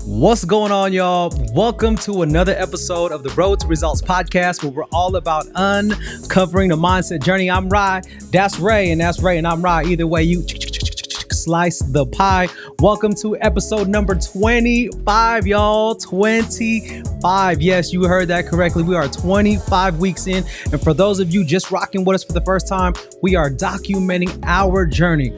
What's going on, y'all? Welcome to another episode of the Road to Results podcast, where we're all about uncovering the mindset journey. I'm Rhy, that's Ray, and that's Ray, and I'm Rhy. Either way, you slice the pie. Welcome to episode number 25, y'all. 25. Yes, you heard that correctly. We are 25 weeks in. And for those of you just rocking with us for the first time, we are documenting our journey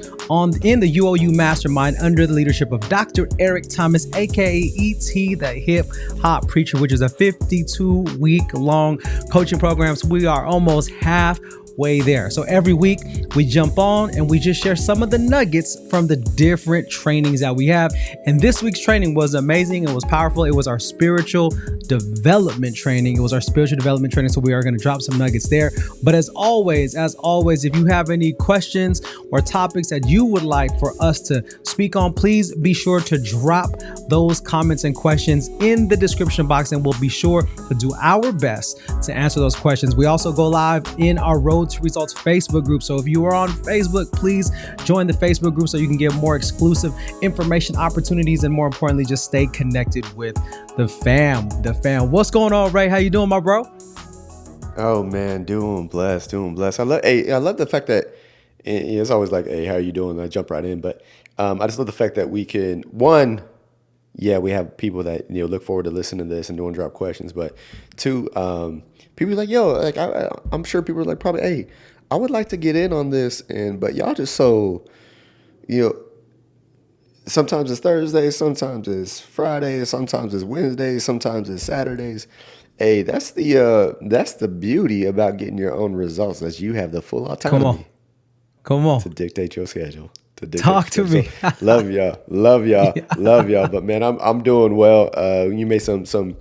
in the UOU Mastermind under the leadership of Dr. Eric Thomas, aka ET, the Hip Hop Preacher, which is a 52-week long coaching program. So we are almost halfway there. So every week we jump on and we just share some of the nuggets from the different trainings that we have. And this week's training was amazing. It was powerful. It was our spiritual development training. So we are going to drop some nuggets there. But as always, if you have any questions or topics that you would like for us to speak on, please be sure to drop those comments and questions in the description box, and we'll be sure to do our best to answer those questions. We also go live in our Road to Results Facebook group. So if you are on Facebook, please join the Facebook group so you can get more exclusive information, opportunities, and more importantly, just stay connected with the fam. What's going on, Ray? How you doing, my bro? Oh man, doing blessed. I love the fact that it's always like, hey, how are you doing? And I jump right in, but I just love the fact that we can we have people that look forward to listening to this and doing drop questions, but two, people are like, yo, like I'm sure people are like, probably, hey, I would like to get in on this, but y'all just so sometimes it's Thursday, sometimes it's Friday, sometimes it's Wednesday, sometimes it's Saturdays. Hey, that's the beauty about getting your own results, that you have the full autonomy. Come on. To dictate your schedule. Talk to me. So, love y'all. But man, I'm doing well. You made some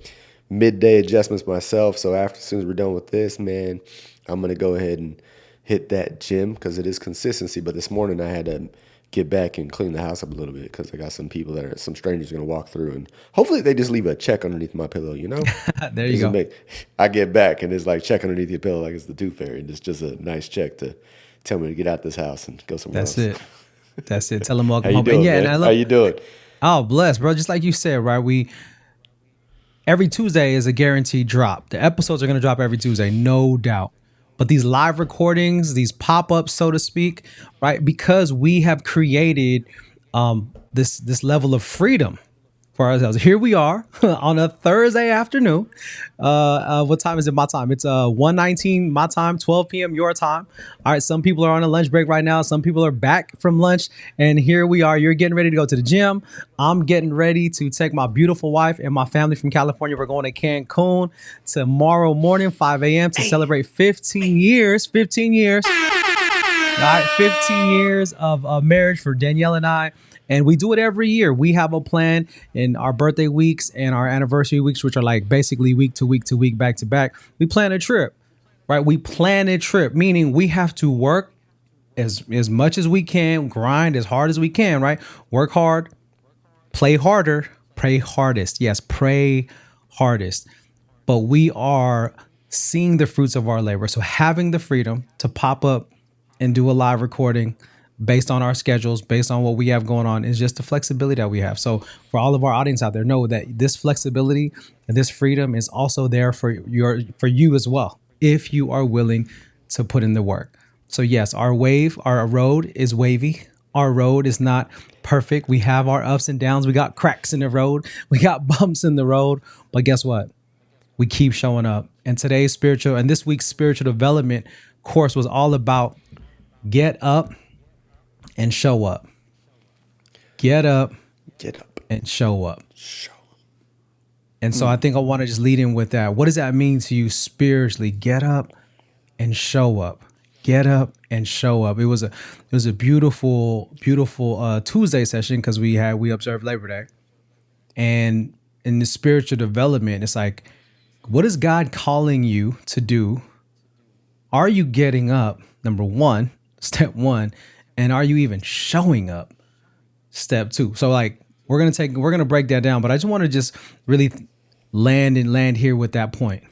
midday adjustments myself. So as soon as we're done with this, man, I'm gonna go ahead and hit that gym because it is consistency. But this morning I had to get back and clean the house up a little bit because I got some strangers going to walk through, and hopefully they just leave a check underneath my pillow, There you go. I get back and it's like check underneath your pillow like it's the Tooth Fairy, and it's just a nice check to tell me to get out this house and go somewhere else. That's it. Tell them welcome home. How you doing? Oh, bless, bro. Just like you said, right? Every Tuesday is a guaranteed drop. The episodes are going to drop every Tuesday, no doubt. But these live recordings, these pop-ups, so to speak, right? Because we have created this level of freedom for ourselves. Here we are on a Thursday afternoon. What time is it? My time. It's 1:19 my time, 12 p.m. your time. All right. Some people are on a lunch break right now. Some people are back from lunch. And here we are. You're getting ready to go to the gym. I'm getting ready to take my beautiful wife and my family from California. We're going to Cancun tomorrow morning, 5 a.m. to celebrate 15 years. 15 years. All right. 15 years of marriage for Danielle and I. And we do it every year. We have a plan in our birthday weeks and our anniversary weeks, which are like basically week to week to week, back to back. We plan a trip, right? We plan a trip, meaning we have to work as much as we can, grind as hard as we can, right? Work hard, play harder, pray hardest. Yes, pray hardest. But we are seeing the fruits of our labor. So having the freedom to pop up and do a live recording based on our schedules, based on what we have going on, is just the flexibility that we have. So for all of our audience out there, know that this flexibility and this freedom is also there for you as well, if you are willing to put in the work. So yes, our road is wavy. Our road is not perfect. We have our ups and downs. We got cracks in the road. We got bumps in the road. But guess what? We keep showing up. And this week's spiritual development course was all about get up and show up. Get up and show up. And so I think I want to just lead in with that. What does that mean to you spiritually? Get up and show up. Get up and show up. It was a beautiful Tuesday session because we observed Labor Day. And in the spiritual development, it's like, what is God calling you to do? Are you getting up? Number one, step one. And are you even showing up? Step two. So like we're gonna break that down, but I just want to just really land here with that point.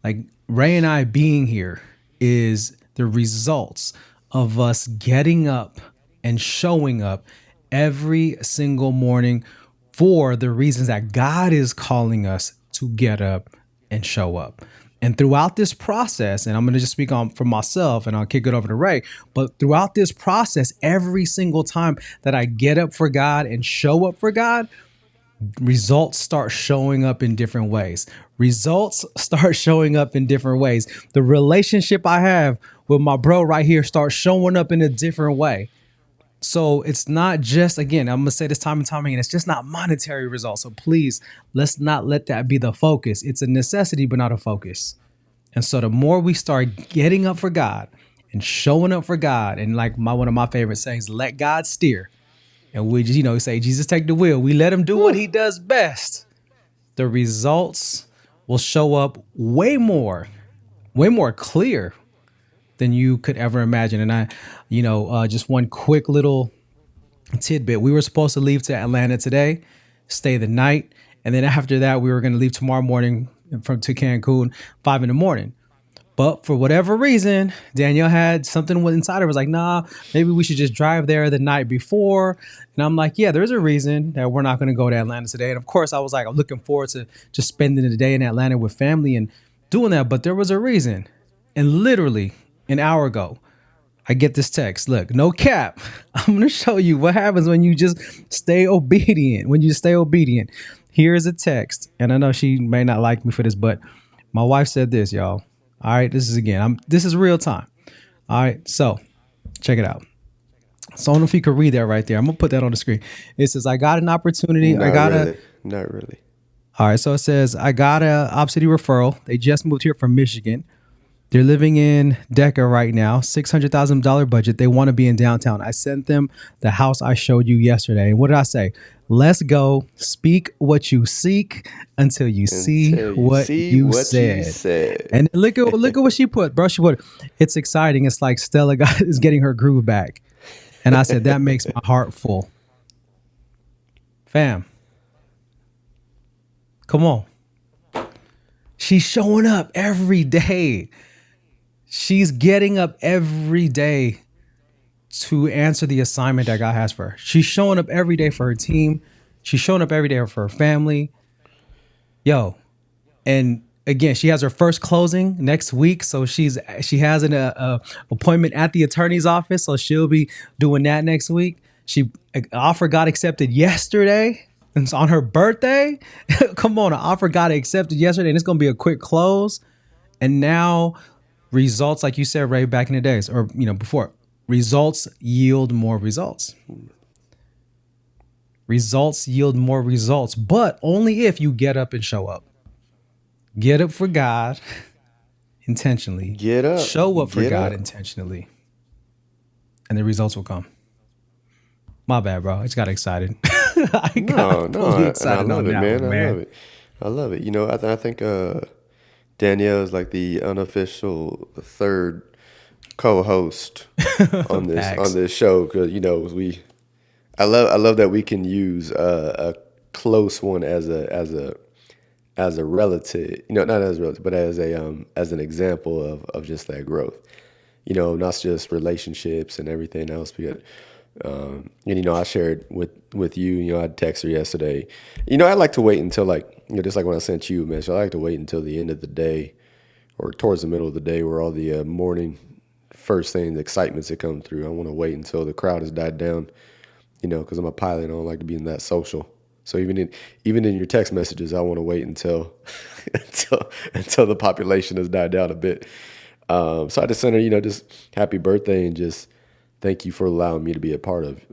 Like Ray and I being here is the results of us getting up and showing up every single morning for the reasons that God is calling us to get up and show up. And throughout this process, and I'm going to just speak on for myself and I'll kick it over to Ray, but throughout this process, every single time that I get up for God and show up for God, results start showing up in different ways. Results start showing up in different ways. The relationship I have with my bro right here starts showing up in a different way. So it's not just, again, I'm going to say this time and time again, it's just not monetary results. So please, let's not let that be the focus. It's a necessity, but not a focus. And so the more we start getting up for God and showing up for God, and like one of my favorite sayings, let God steer. And we just, say, Jesus, take the wheel. We let him do what he does best. The results will show up way more clear than you could ever imagine. And just one quick little tidbit. We were supposed to leave to Atlanta today, stay the night. And then after that, we were going to leave tomorrow morning to Cancun, 5 a.m. But for whatever reason, Danielle had something inside her was like, nah, maybe we should just drive there the night before. And I'm like, yeah, there's a reason that we're not going to go to Atlanta today. And of course, I was like, I'm looking forward to just spending the day in Atlanta with family and doing that. But there was a reason. And literally an hour ago, I get this text. Look, no cap. I'm going to show you what happens when you just stay obedient. When you stay obedient. Here's a text. And I know she may not like me for this, but my wife said this, y'all. All right, this is real time. All right, so check it out. So I don't know if you could read that right there. I'm gonna put that on the screen. It says, I got an opportunity. Not really. All right, so it says, I got a Op City referral. They just moved here from Michigan. They're living in Deca right now, $600,000 budget. They want to be in downtown. I sent them the house I showed you yesterday. And what did I say? Let's go. Speak what you seek until you see what you said. And look at what she put, bro. She put, it's exciting. It's like Stella is getting her groove back. And I said, that makes my heart full. Fam, come on. She's showing up every day. She's getting up every day to answer the assignment that God has for her. She's showing up every day for her team. She's showing up every day for her family. Yo. And again, she has her first closing next week. So she has an appointment at the attorney's office. So she'll be doing that next week. She offer got accepted yesterday. And it's on her birthday. Come on, an offer got accepted yesterday. And it's going to be a quick close. And now results, like you said, Ray, back in the days or, before, results yield more results. Results yield more results, but only if you get up and show up. Get up for God intentionally. Get up. Show up for God intentionally. And the results will come. My bad, bro. I just got excited. I got excited. I love it, man. I love it. I think Danielle is like the unofficial third co-host on this show because I love that we can use a close one as a relative, not as a relative, but as an example of just that growth. Not just relationships and everything else. I shared with you. I text her yesterday. I like to wait until just like when I sent you, man. So I like to wait until the end of the day, or towards the middle of the day, where all the morning first thing, the excitements that come through. I want to wait until the crowd has died down. Because I'm a pilot, I don't like to be in that social. So even in your text messages, I want to wait until until the population has died down a bit. So I just sent her, just happy birthday and just thank you for allowing me to be a part of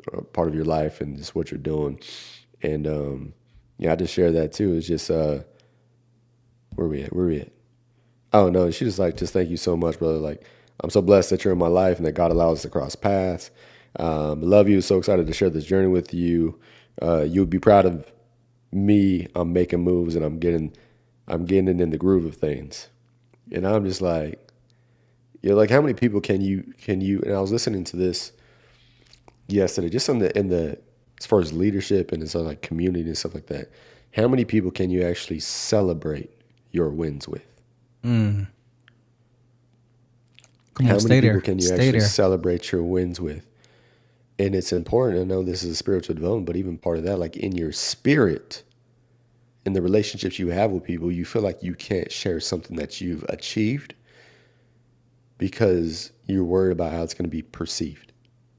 your life and just what you're doing. And I just share that too. It's just where we at? Oh no, she just just thank you so much, brother. Like I'm so blessed that you're in my life and that God allows us to cross paths. Love you. So excited to share this journey with you. You'll be proud of me. I'm making moves and I'm getting in the groove of things. And I'm just like, how many people can you, and I was listening to this yesterday, just in the, as far as leadership and as like community and stuff like that, how many people can you actually celebrate your wins with? Come on, how stay many there. people can you Stay actually there. celebrate your wins with? And it's important. I know this is a spiritual development, but even part of that, like in your spirit, in the relationships you have with people, you feel like you can't share something that you've achieved because you're worried about how it's going to be perceived.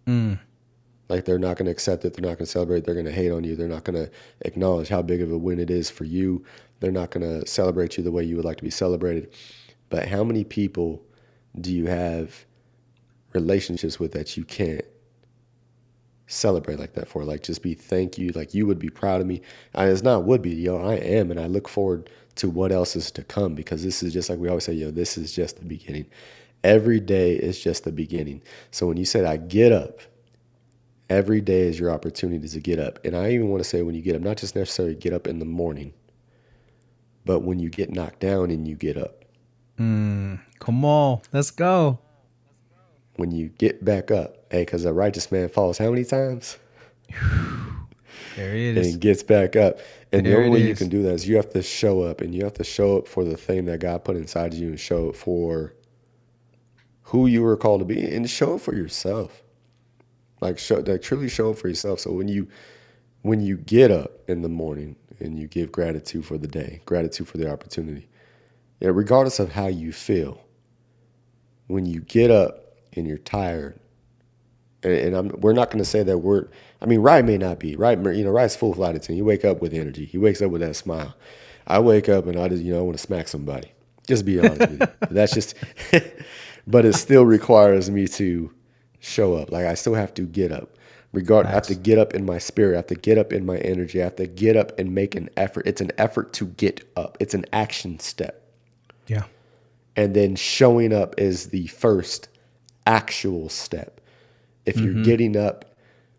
Mm. Like they're not going to accept it. They're not going to celebrate. They're going to hate on you. They're not going to acknowledge how big of a win it is for you. They're not going to celebrate you the way you would like to be celebrated. But how many people do you have relationships with that you can't celebrate like that for? Like just be thank you. Like you would be proud of me. It's not would be, yo, I am. And I look forward to what else is to come because this is just like we always say, yo, this is just the beginning. Every day is just the beginning. So when you said I get up, every day is your opportunity to get up. And I even want to say when you get up, not just necessarily get up in the morning, but when you get knocked down and you get up. Come on, let's go. When you get back up, hey, because a righteous man falls how many times? There it is. And gets back up. And the There only it way you is. can do that is you have to show up, and you have to show up for the thing that God put inside you and show up for who you were called to be and show up for yourself. Like truly show up for yourself. So when you get up in the morning and you give gratitude for the day, gratitude for the opportunity, yeah, regardless of how you feel, when you get up and you're tired, we're not going to say that Rye may not be, right? You know, Rye's full of attitude. He wake up with energy. He wakes up with that smile. I wake up and I just, I want to smack somebody. Just be honest with you. That's just, but it still requires me to show up. Like I still have to get up. I have to Facts. get up in my spirit. I have to get up in my energy. I have to get up and make an effort. It's an effort to get up. It's an action step. Yeah. And then showing up is the first actual step. If you're getting up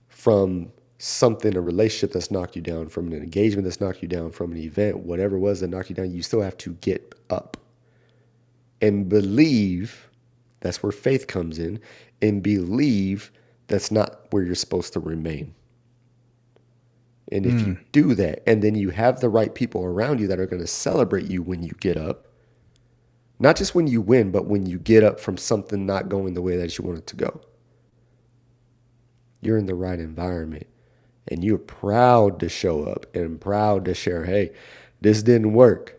from something, a relationship that's knocked you down, from an engagement that's knocked you down, from an event, whatever it was that knocked you down, you still have to get up and believe. That's where faith comes in, and believe that's not where you're supposed to remain. And if you do that, and then you have the right people around you that are going to celebrate you when you get up, not just when you win, but when you get up from something not going the way that you want it to go, you're in the right environment. And you're proud to show up and proud to share, hey, this didn't work.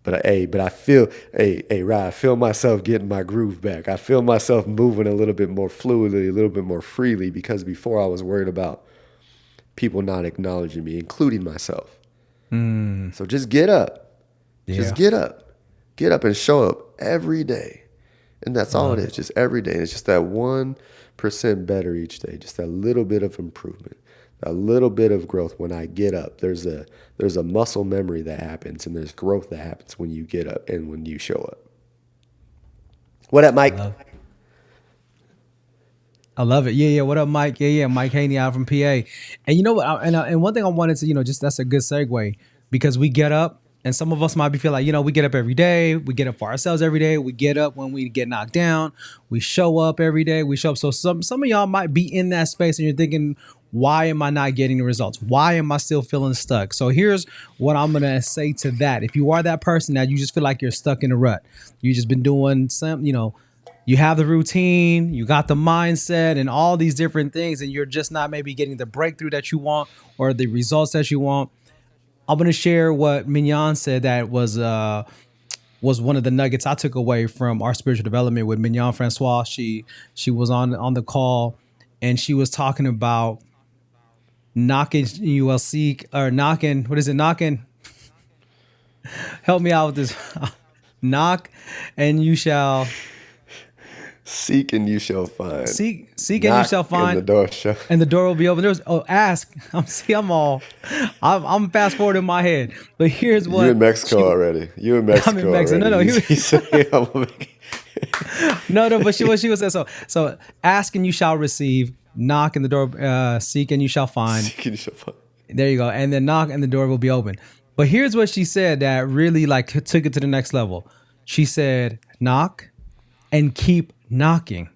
But I feel, Ryan, I feel myself getting my groove back. I feel myself moving a little bit more fluidly, a little bit more freely, because before I was worried about people not acknowledging me, including myself. So just get up. Just Yeah. get up. Get up and show up every day. And that's all it Love is, it. just every day. And it's just that 1% better each day, just that little bit of improvement, a little bit of growth. When I get up, there's a muscle memory that happens, and there's growth that happens when you get up and when you show up. What up, Mike? Love. I love it. Yeah, yeah. What up, Mike? Yeah, yeah. Mike Haney out from PA. And you know what? And one thing I wanted to, just that's a good segue because we get up, and some of us might be feel like, we get up every day. We get up for ourselves every day. We get up when we get knocked down. We show up every day. We show up. So some of y'all might be in that space, and you're thinking, why am I not getting the results? Why am I still feeling stuck? So here's what I'm gonna say to that. If you are that person that you just feel like you're stuck in a rut, you just been doing some, you have the routine, you got the mindset and all these different things, and you're just not maybe getting the breakthrough that you want or the results that you want. I'm gonna share what Mignon said that was one of the nuggets I took away from our spiritual development with Mignon Francois. She was on the call and she was talking about knocking ULC or knocking, what is it? Knocking, help me out with this. Knock and you shall Seek and you shall find. seek and you shall Knock and the find, door shall. and the door will be open. Ask. I'm fast forward in my head, but here's You what in Mexico already. You in I'm in Mexico Mexico. No, no, already. You say, I'm gonna make no, no. But what she was saying. So ask and you shall receive. Knock and the door. Seek and you shall find. seek and you shall find. There you go. And then knock and the door will be open. But here's what she said that really took it to the next level. She said, knock and keep knocking.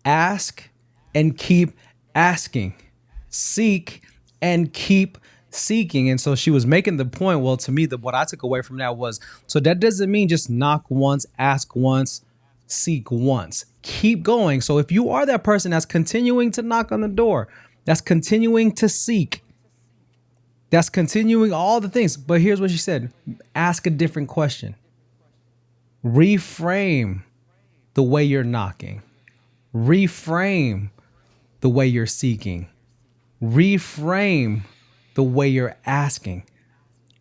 Ask and keep asking. Seek and keep seeking. And so she was making the point. Well, to me, what I took away from that was, so that doesn't mean just knock once, ask once, seek once. keep going. So if you are that person that's continuing to knock on the door, that's continuing to seek, that's continuing all the things. But here's what she said: ask a different question. Reframe the way you're knocking. Reframe the way you're seeking. Reframe the way you're asking.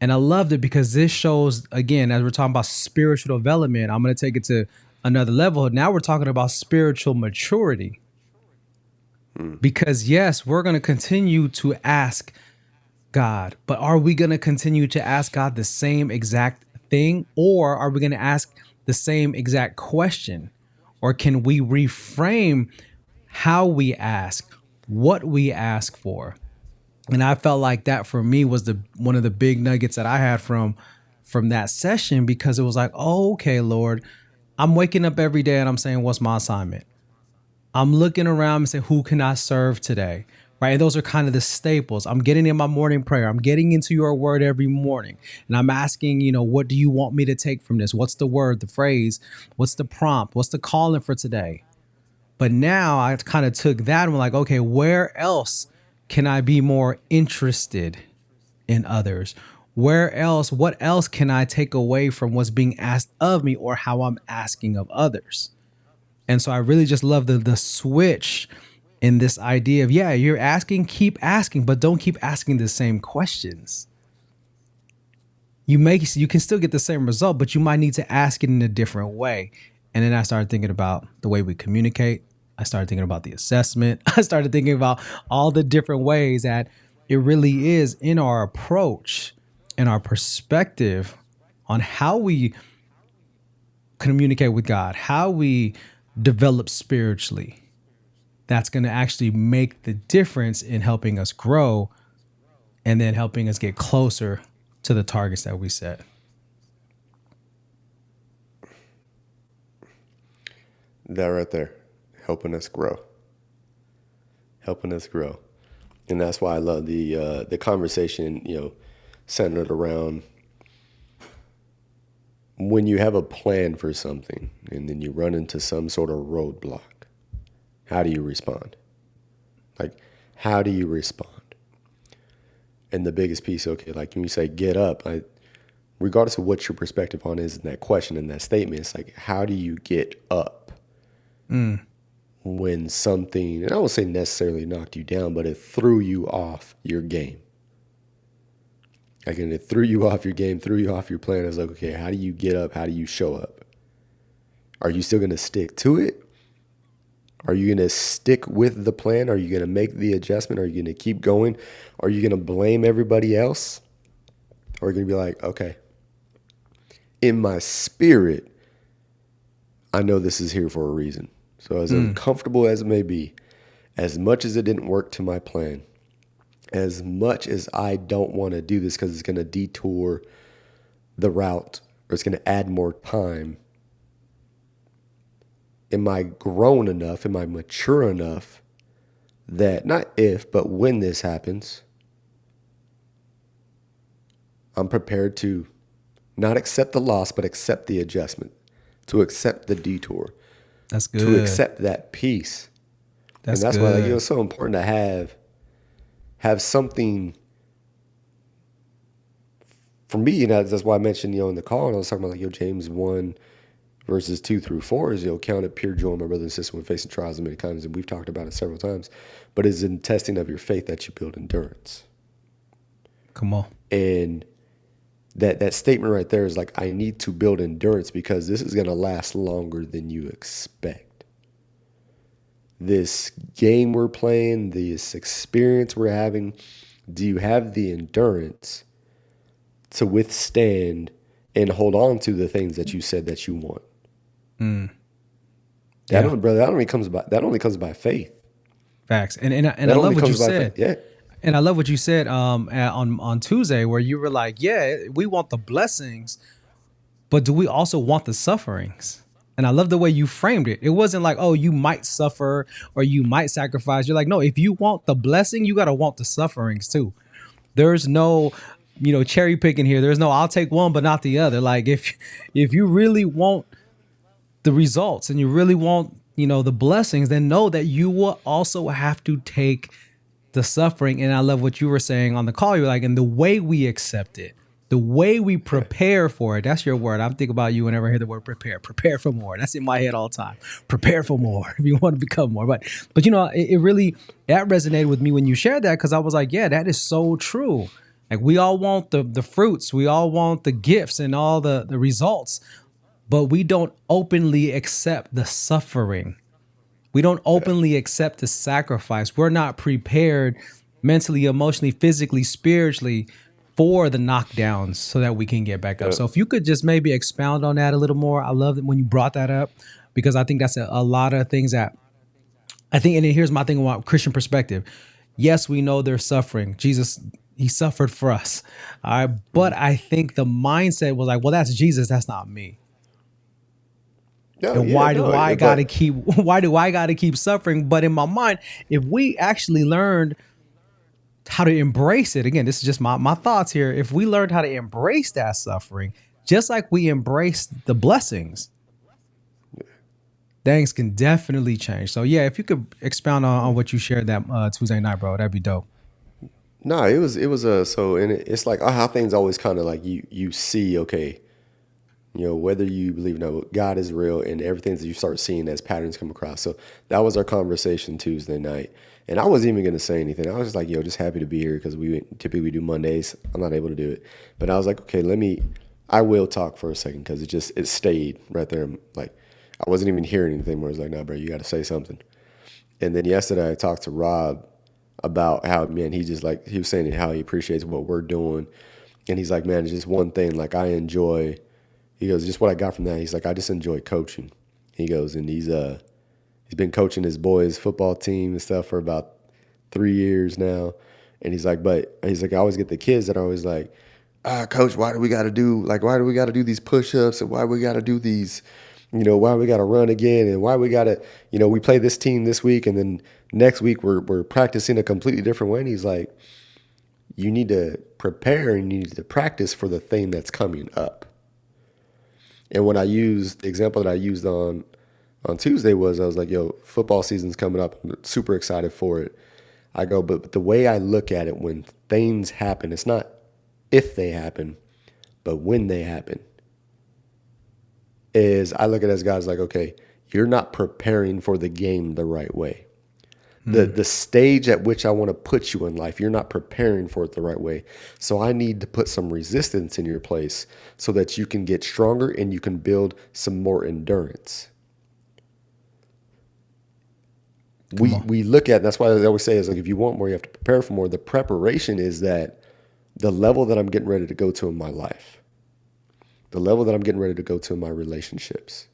And I loved it because this shows, again, as we're talking about spiritual development, I'm going to take it to another level. Now we're talking about spiritual maturity. Because yes, we're going to continue to ask God, but are we going to continue to ask God the same exact thing? Or are we going to ask the same exact question? Or can we reframe how we ask, what we ask for? And I felt like that for me was the one of the big nuggets that I had from that session, because it was like, oh, okay, Lord, I'm waking up every day and I'm saying, what's my assignment? I'm looking around and saying, who can I serve today? Right. And those are kind of the staples. I'm getting in my morning prayer. I'm getting into your word every morning. And I'm asking, what do you want me to take from this? What's the word, the phrase? What's the prompt? What's the calling for today? But now I kind of took that and I'm like, okay, where else can I be more interested in others? What else can I take away from what's being asked of me or how I'm asking of others? And so I really just love the switch in this idea of, yeah, you're asking, keep asking, but don't keep asking the same questions. You can still get the same result, but you might need to ask it in a different way. And then I started thinking about the way we communicate. I started thinking about the assessment. I started thinking about all the different ways that it really is in our approach and our perspective on how we communicate with God, how we develop spiritually. That's going to actually make the difference in helping us grow and then helping us get closer to the targets that we set. That right there, helping us grow. Helping us grow. And that's why I love the conversation, centered around when you have a plan for something and then you run into some sort of roadblock. How do you respond? Like, how do you respond? And the biggest piece, okay, like when you say get up, regardless of what your perspective on is in that question, in that statement, it's like, how do you get up when something, and I won't say necessarily knocked you down, but it threw you off your game? Like, and it threw you off your game, threw you off your plan. It's like, okay, how do you get up? How do you show up? Are you still going to stick to it? Are you going to stick with the plan? Are you going to make the adjustment? Are you going to keep going? Are you going to blame everybody else? Or are you going to be like, okay, in my spirit, I know this is here for a reason. So as uncomfortable as it may be, as much as it didn't work to my plan, as much as I don't want to do this because it's going to detour the route or it's going to add more time, am I grown enough? Am I mature enough that not if, but when this happens, I'm prepared to not accept the loss, but accept the adjustment, to accept the detour, That's good. to accept that peace. And that's why it's so important to have something. For me, that's why I mentioned, in the call, and I was talking about James 1 verses 2 through 4 is, count it pure joy, my brother and sister, when facing trials of many kinds. And we've talked about it several times, but it's in testing of your faith that you build endurance. Come on. And that statement right there is like, I need to build endurance because this is going to last longer than you expect. This game we're playing, this experience we're having, do you have the endurance to withstand and hold on to the things that you said that you want? That only comes by faith. Facts. And I love what you said. Yeah. And I love what you said on Tuesday, where you were like, yeah, we want the blessings, but do we also want the sufferings? And I love the way you framed it. It wasn't like, oh, you might suffer or you might sacrifice. You're like, no, if you want the blessing, you got to want the sufferings too. There's no, cherry picking here. There's no, I'll take one, but not the other. Like if you really want the results and you really want the blessings, then know that you will also have to take the suffering. And I love what you were saying on the call. You're like, and the way we accept it, the way we prepare for it. That's your word. I'm thinking about you whenever I hear the word prepare. Prepare for more. That's in my head all the time. Prepare for more if you want to become more. But it really, that resonated with me when you shared that, because I was like, yeah, that is so true. Like, we all want the fruits, we all want the gifts and all the results, but we don't openly accept the suffering. We don't openly accept the sacrifice. We're not prepared mentally, emotionally, physically, spiritually for the knockdowns so that we can get back up. Yeah. So if you could just maybe expound on that a little more. I love it when you brought that up, because I think that's a lot of things that I think. And then here's my thing about Christian perspective. Yes, we know there's suffering. Jesus, he suffered for us. All right. But I think the mindset was like, well, that's Jesus. That's not me. No, And yeah, why do I no, gotta but keep why do I gotta keep suffering? But in my mind, if we actually learned how to embrace it, again, this is just my thoughts here. If we learned how to embrace that suffering, just like we embrace the blessings, things can definitely change. So yeah, if you could expound on what you shared that Tuesday night, bro, that'd be dope. no, it was a so and it's like how things always kind of like you see, okay, whether you believe or not, God is real, and everything that you start seeing as patterns come across. So that was our conversation Tuesday night. And I wasn't even going to say anything. I was just like, yo, just happy to be here, because we typically do Mondays. I'm not able to do it. But I was like, okay, I will talk for a second, because it stayed right there. Like, I wasn't even hearing anything more. I was like, no, bro, you got to say something. And then yesterday I talked to Rob about how, man, he was saying how he appreciates what we're doing. And he's like, man, it's just one thing. Like, he goes, just what I got from that. He's like, I just enjoy coaching. He goes, and he's been coaching his boys' football team and stuff for about 3 years now. And he's like, I always get the kids that are always like, coach, why do we got to do these push-ups, and why do we got to do these, why we got to run again, and why we got to, we play this team this week, and then next week we're practicing a completely different way. And he's like, you need to prepare and you need to practice for the thing that's coming up. And when the example that I used on Tuesday was, I was like, yo, football season's coming up. I'm super excited for it. I go, but the way I look at it, when things happen, it's not if they happen, but when they happen, is I look at it as God's like, okay, you're not preparing for the game the right way. The stage at which I want to put you in life, you're not preparing for it the right way. So I need to put some resistance in your place so that you can get stronger and you can build some more endurance. We look at, that's why I always say, is like, if you want more, you have to prepare for more. The preparation is that the level that I'm getting ready to go to in my life, the level that I'm getting ready to go to in my relationships,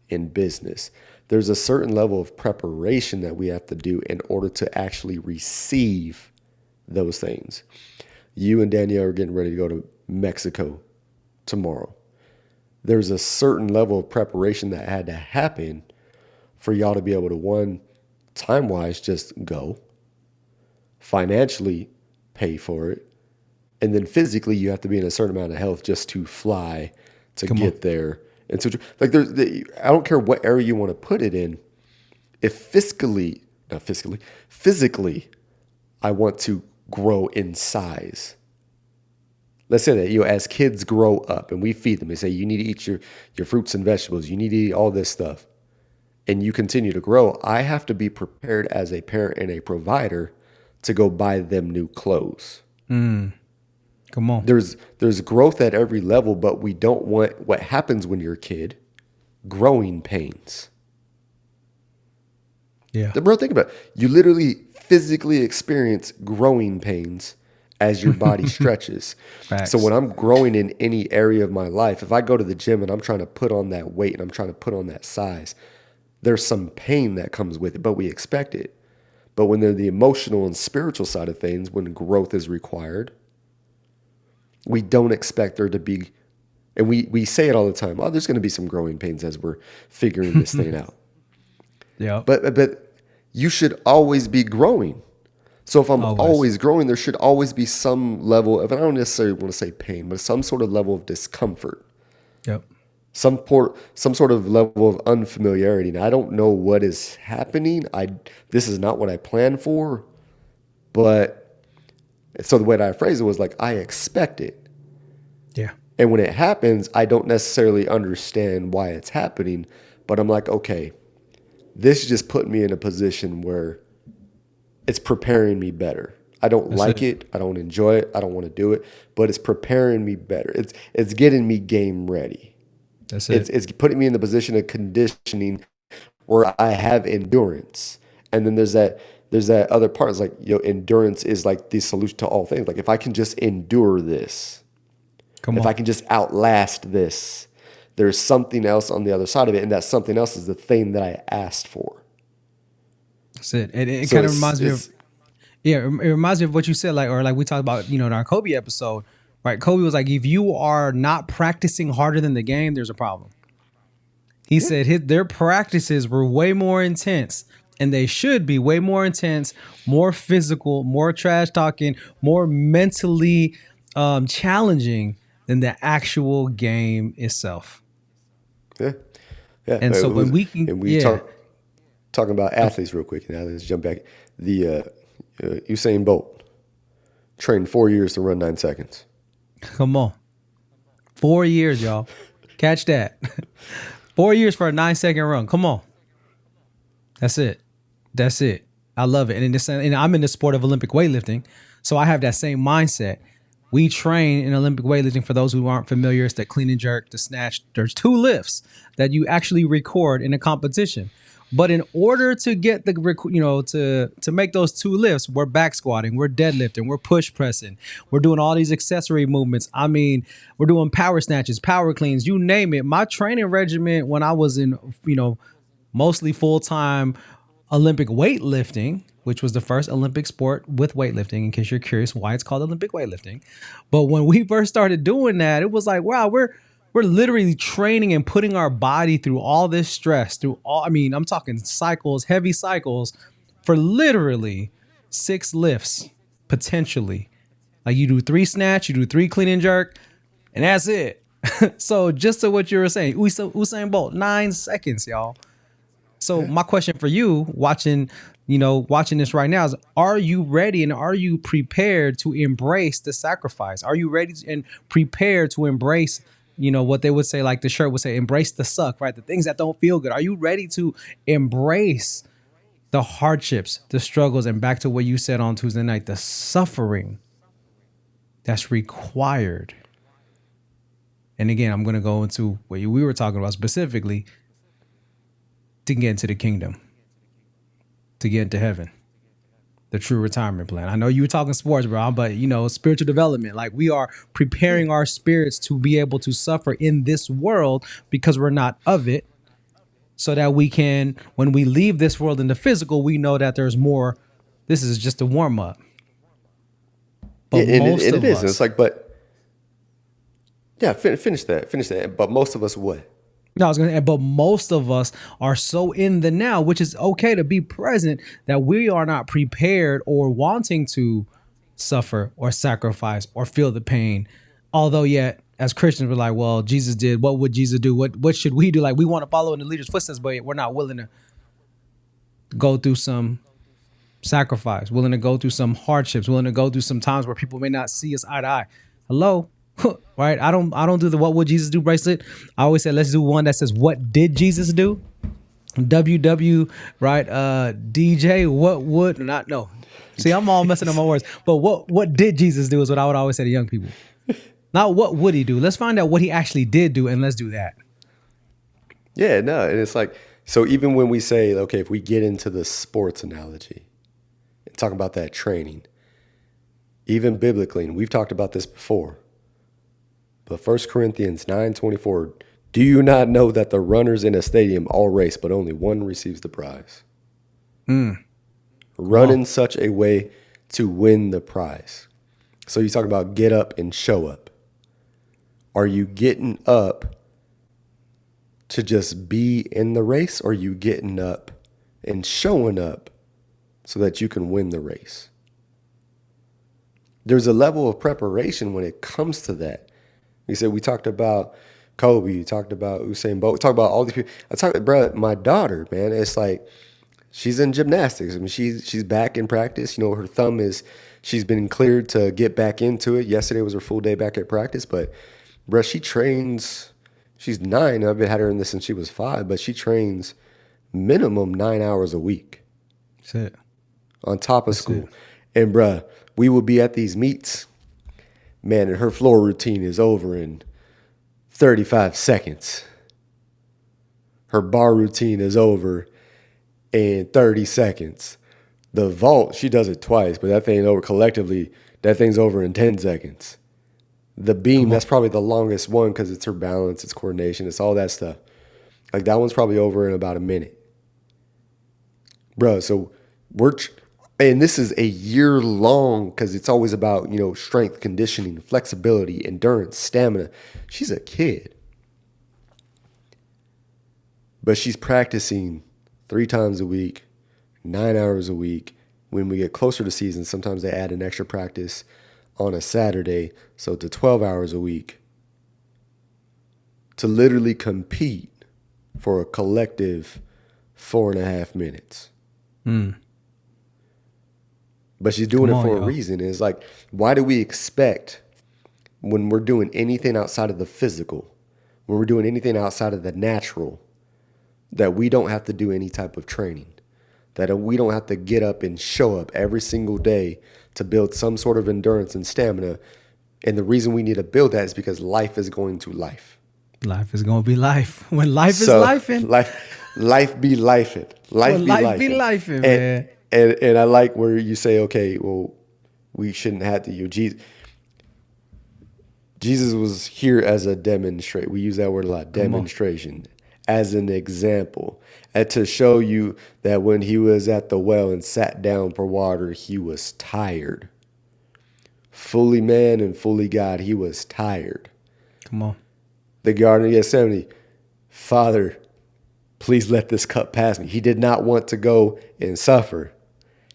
in business, there's a certain level of preparation that we have to do in order to actually receive those things. You and Danielle are getting ready to go to Mexico tomorrow. There's a certain level of preparation that had to happen for y'all to be able to, one, time-wise, just go, financially pay for it, and then physically you have to be in a certain amount of health just to fly to get there. And so, like, I don't care what area you want to put it in. If physically, I want to grow in size. Let's say that, as kids grow up and we feed them, they say, you need to eat your fruits and vegetables. You need to eat all this stuff. And you continue to grow. I have to be prepared as a parent and a provider to go buy them new clothes. Come on. There's growth at every level, but we don't want what happens when you're a kid, growing pains. Yeah. Bro, think about it. You literally physically experience growing pains as your body stretches. Facts. So when I'm growing in any area of my life, if I go to the gym and I'm trying to put on that weight and I'm trying to put on that size, there's some pain that comes with it, but we expect it. But when they're the emotional and spiritual side of things, when growth is required, we don't expect there to be, and we say it all the time, there's going to be some growing pains as we're figuring this thing out. Yeah. But you should always be growing. So if I'm always growing, there should always be some level of, and I don't necessarily want to say pain, but some sort of level of discomfort. Yep. some sort of level of unfamiliarity. And I don't know what is happening. This is not what I planned for, but so the way that I phrased it was like I expect it. Yeah. And when it happens, I don't necessarily understand why it's happening, but I'm like, okay, this just put me in a position where it's preparing me better. I don't That's like it. it. I don't enjoy it. I don't want to do it, but it's preparing me better. It's getting me game ready. That's It's it. it's putting me in the position of conditioning where I have endurance. And then there's that other part. It's like, endurance is like the solution to all things. Like if I can just endure this, Come if on. I can just outlast this, there's something else on the other side of it, and that something else is the thing that I asked for. That's it. It So kind of it's reminds me of it's yeah, it reminds me of what you said, like, or like we talked about, in our Kobe episode, right? Kobe was like, if you are not practicing harder than the game, there's a problem. He yeah, said their practices were way more intense, and they should be way more intense, more physical, more trash talking, more mentally challenging than the actual game itself. yeah, yeah. And so when we can, And we yeah, talking about uh, athletes real quick. Now let's jump back. The Usain Bolt trained 4 years to run 9 seconds. come on, 4 years, y'all, catch that. 4 years for a 9 second run. Come on. That's it. That's it. I love it. And I'm in the sport of Olympic weightlifting. So I have that same mindset. We train in Olympic weightlifting. For those who aren't familiar, it's the clean and jerk, the snatch. There's two lifts that you actually record in a competition. But in order to get to make those two lifts, we're back squatting, we're deadlifting, we're push pressing, we're doing all these accessory movements. I mean, we're doing power snatches, power cleans, you name it. My training regimen when I was in, mostly full time Olympic weightlifting, which was the first Olympic sport with weightlifting, in case you're curious why it's called Olympic weightlifting. But when we first started doing that, it was like, wow, we're literally training and putting our body through all this stress, through all, I mean, I'm talking cycles, heavy cycles for literally 6 lifts, potentially. Like you do 3 snatch, you do 3 clean and jerk, and that's it. So just to what you were saying, Usain Bolt, 9 seconds, y'all. So Yeah, my question for you, watching this right now is: are you ready and are you prepared to embrace the sacrifice? Are you ready and prepared to embrace, what they would say, like the shirt would say, embrace the suck, right? The things that don't feel good. Are you ready to embrace the hardships, the struggles, and back to what you said on Tuesday night, the suffering that's required? And again, I'm going to go into what we were talking about specifically to get into the kingdom, to get into heaven, the true retirement plan. I know you were talking sports, bro, but spiritual development. Like we are yeah, preparing our spirits to be able to suffer in this world because we're not of it, so that we can, when we leave this world in the physical, we know that there's more. This is just a warm up. yeah. But And it, most and it of is. And it's us, like, but yeah, finish that, finish that. But most of us, what? no, I was gonna. But most of us are so in the now, which is okay to be present, that we are not prepared or wanting to suffer or sacrifice or feel the pain. Although, yet as Christians, we're like, well, Jesus did. What would Jesus do? What should we do? Like we want to follow in the leader's footsteps, but we're not willing to go through some sacrifice, willing to go through some hardships, willing to go through some times where people may not see us eye to eye. Hello. Right? I don't do the what would Jesus do bracelet. I always say let's do one that says what did Jesus do? WW, right? DJ, what would not no. See, I'm all messing up my words. But what did Jesus do is what I would always say to young people. Not what would he do. Let's find out what he actually did do and let's do that. Yeah, no. And it's like, so even when we say, okay, if we get into the sports analogy and talk about that training, even biblically, and we've talked about this before, but 1 Corinthians 9:24, do you not know that the runners in a stadium all race, but only one receives the prize? Come Run on. in such a way to win the prize. So you talk about get up and show up. Are you getting up to just be in the race, or are you getting up and showing up so that you can win the race? There's a level of preparation when it comes to that. We talked about Kobe. You talked about Usain Bolt. Talk about all these people. I talk, bro. My daughter, man. It's like she's in gymnastics. I mean, she's back in practice. You know, her thumb is. She's been cleared to get back into it. Yesterday was her full day back at practice, but bro, she trains. She's 9. I've been had her in this since she was 5, but she trains minimum 9 hours a week That's it. on top of That's it. school. And bruh, we would be at these meets, man, and her floor routine is over in 35 seconds. Her bar routine is over in 30 seconds. The vault, she does it twice, but that thing over collectively, that thing's over in 10 seconds. The beam, Come on. that's probably the longest one because it's her balance, it's coordination, it's all that stuff. Like that one's probably over in about a minute. Bro, so and this is a year long because it's always about, you know, strength, conditioning, flexibility, endurance, stamina. She's a kid, but she's practicing 3 times a week, 9 hours a week. When we get closer to season, sometimes they add an extra practice on a Saturday, so to 12 hours a week to literally compete for a collective 4.5 minutes. But she's doing Come it on, for a yo. reason. It's like, why do we expect when we're doing anything outside of the physical, when we're doing anything outside of the natural, that we don't have to do any type of training, that we don't have to get up and show up every single day to build some sort of endurance and stamina? And the reason we need to build that is because life is going to life. Life is gonna be life. When life is So lifing, life be lifing. Life when be life be lifing. lifing, And man. and I like where you say, okay, well, we shouldn't have to. Jesus was here as a demonstration. We use that word a lot, Come on. demonstration, as an example, and to show you that when he was at the well and sat down for water, he was tired. Fully man and fully God, he was tired. Come on. The Garden of Gethsemane, Father, please let this cup pass me. He did not want to go and suffer.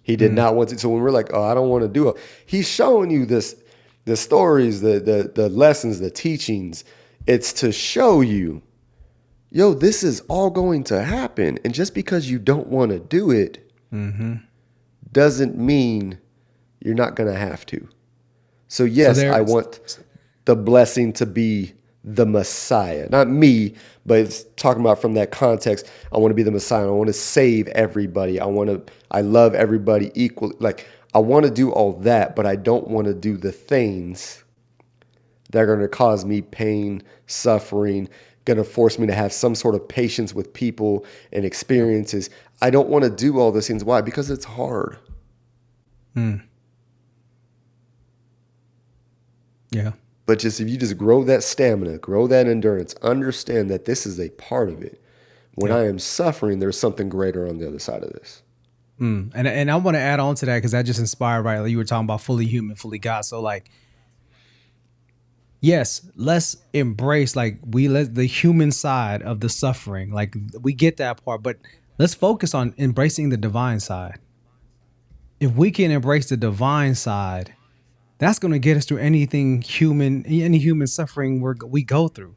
He did not want to. So when we're like, oh, I don't want to do it, he's showing you this, the stories, the lessons, the teachings. It's to show you, yo, this is all going to happen. And just because you don't want to do it doesn't mean you're not going to have to. So So yes, I there, want the blessing to be the Messiah. Not me, but it's talking about from that context. I want to be the Messiah. I want to save everybody. I love everybody equally. Like I want to do all that, but I don't want to do the things that are going to cause me pain, suffering, going to force me to have some sort of patience with people and experiences. I don't want to do all those things. Why? Because it's hard. yeah. But just if you just grow that stamina, grow that endurance, understand that this is a part of it. When Yep. I am suffering, there's something greater on the other side of this. And I want to add on to that because that just inspired, right? Like you were talking about fully human, fully God. So like, yes, let's embrace like we let the human side of the suffering. Like we get that part, but let's focus on embracing the divine side. If we can embrace the divine side, that's going to get us through anything human, any human suffering we go through.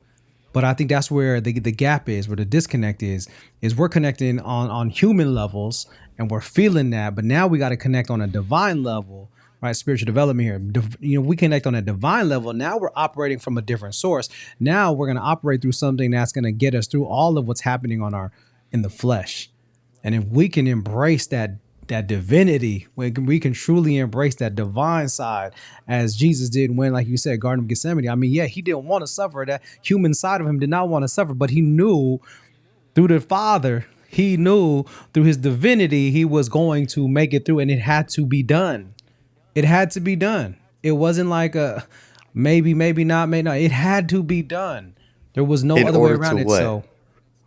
But I think that's where the gap is, where the disconnect is we're connecting on human levels and we're feeling that, but now we got to connect on a divine level, right? Spiritual development here. We connect on a divine level. Now we're operating from a different source. Now we're going to operate through something that's going to get us through all of what's happening in the flesh. And if we can embrace that divinity, when we can truly embrace that divine side as Jesus did when, like you said, Garden of Gethsemane. I mean, yeah, he didn't want to suffer. That human side of him did not want to suffer, but he knew through the Father, he knew through his divinity, he was going to make it through, and it had to be done. It had to be done. It wasn't like a maybe, maybe not, maybe not. It had to be done. There was no In other way order to around it. what? So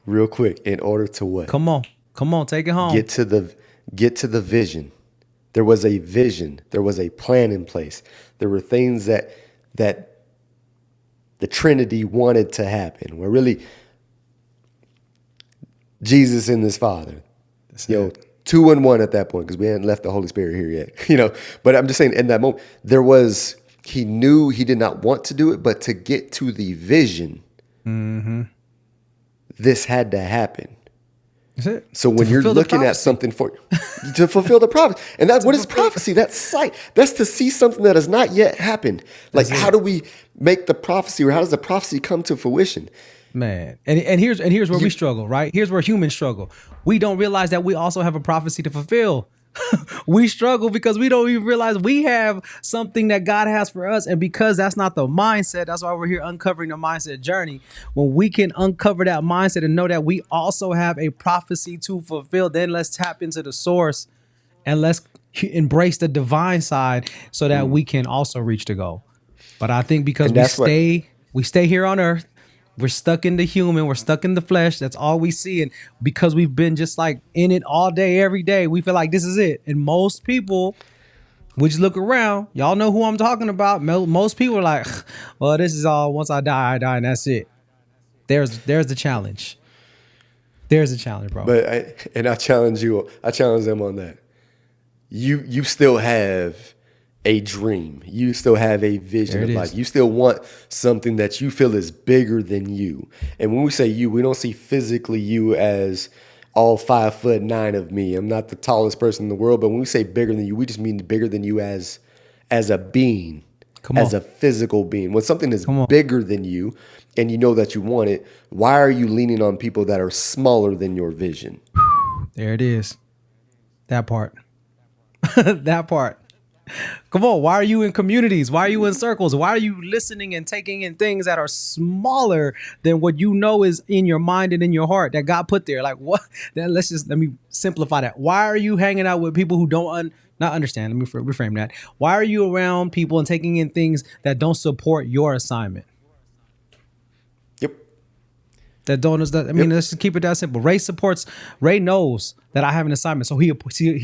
Real quick, in order to what? come on, take it home. Get to the get to the vision. There was a vision. There was a plan in place. There were things that the Trinity wanted to happen. Where really Jesus and his Father, That's you know, it. 2 in 1 at that point because we hadn't left the Holy Spirit here yet. But I'm just saying in that moment he knew he did not want to do it, but to get to the vision, Mm-hmm. This had to happen. That's it. So To when you're fulfill the looking at prophecy. something for to fulfill the prophecy, and that To what is fulfill. prophecy? That's sight. That's to see something that has not yet happened. Like That's how it. do we make the prophecy, or how does the prophecy come to fruition? Man, and here's where we You struggle, right? Here's where humans struggle. We don't realize that we also have a prophecy to fulfill. We struggle because we don't even realize we have something that God has for us, and because that's not the mindset, that's why we're here uncovering the mindset journey. When we can uncover that mindset and know that we also have a prophecy to fulfill, then let's tap into the source and let's embrace the divine side so that we can also reach the goal. But I think because and that's what we stay here on earth, we're stuck in the human, we're stuck in the flesh. That's all we see. And because we've been just like in it all day, every day, we feel like this is it. And most people, we just look around. Y'all know who I'm talking about. Most people are like, well, this is all. Once I die, and that's it. There's the challenge. There's the challenge, bro. but I challenge you. I challenge them on that. You still have a dream. You still have a vision There it of life. is. You still want something that you feel is bigger than you. And when we say you, we don't see physically you as all 5'9" of me. I'm not the tallest person in the world, but when we say bigger than you, we just mean bigger than you as a being, Come as on. a physical being. When something is Come on. bigger than you and you know that you want it, why are you leaning on people that are smaller than your vision? There it is. That part. That part. Come on, why are you in communities? Why are you in circles? Why are you listening and taking in things that are smaller than what you know is in your mind and in your heart that God put there? Like what? Then let me simplify that. Why are you hanging out with people who don't not understand? Let me reframe that. Why are you around people and taking in things that don't support your assignment? Yep. That don't that, I mean, Yep. let's just keep it that simple. Ray knows that I have an assignment, so he